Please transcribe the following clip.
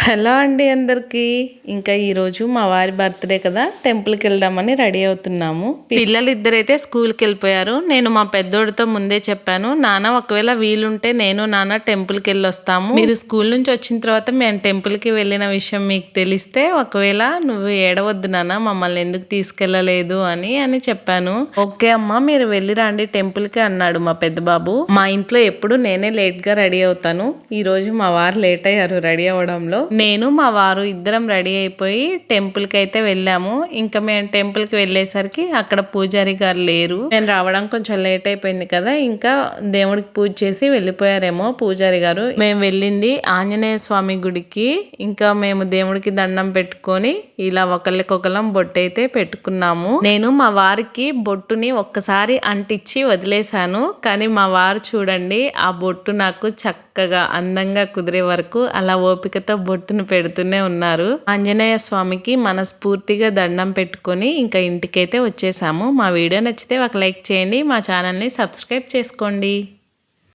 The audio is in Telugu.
హలో అండి అందరికీ. ఇంకా ఈరోజు మా వారి బర్త్డే కదా, టెంపుల్కి వెళ్దామని రెడీ అవుతున్నాము. పిల్లలు ఇద్దరైతే స్కూల్కి వెళ్ళిపోయారు. నేను మా పెద్దోడితో ముందే చెప్పాను, నాన్న ఒకవేళ వీలుంటే నేను నాన్న టెంపుల్కి వెళ్ళి వస్తాము, మీరు స్కూల్ నుంచి వచ్చిన తర్వాత మేము టెంపుల్కి వెళ్ళిన విషయం మీకు తెలిస్తే ఒకవేళ నువ్వు ఏడవద్దు నాన్న, మమ్మల్ని ఎందుకు తీసుకెళ్ళలేదు అని చెప్పాను. ఓకే అమ్మా, మీరు వెళ్ళి రండి టెంపుల్కి అన్నాడు మా పెద్ద బాబు. మా ఇంట్లో ఎప్పుడు నేనే లేట్గా రెడీ అవుతాను. ఈ రోజు మా వారు లేట్ అయ్యారు రెడీ అవ్వడంలో. నేను మా వారు ఇద్దరం రెడీ అయిపోయి టెంపుల్కి అయితే వెళ్ళాము. ఇంకా మేము టెంపుల్కి వెళ్ళేసరికి అక్కడ పూజారి గారు లేరు. నేను రావడం కొంచెం లేట్ అయిపోయింది కదా, ఇంకా దేవుడికి పూజ చేసి వెళ్ళిపోయారేమో పూజారి గారు. మేము వెళ్ళింది ఆంజనేయ స్వామి గుడికి. ఇంకా మేము దేవుడికి దండం పెట్టుకొని ఇలా ఒకళ్ళకొకళ్ళం బొట్టు అయితే పెట్టుకున్నాము. నేను మా వారికి బొట్టుని ఒక్కసారి అంటించి వదిలేశాను, కానీ మా వారు చూడండి ఆ బొట్టు నాకు చక్కగా అందంగా కుదిరే వరకు అలా ఓపికతో బొట్టును పెడుతూనే ఉన్నారు. ఆంజనేయ స్వామికి మనస్ఫూర్తిగా దండం పెట్టుకొని ఇంకా ఇంటికైతే వచ్చేసాము. మా వీడియో నచ్చితే ఒక లైక్ చేయండి, మా ఛానల్ని సబ్స్క్రైబ్ చేసుకోండి.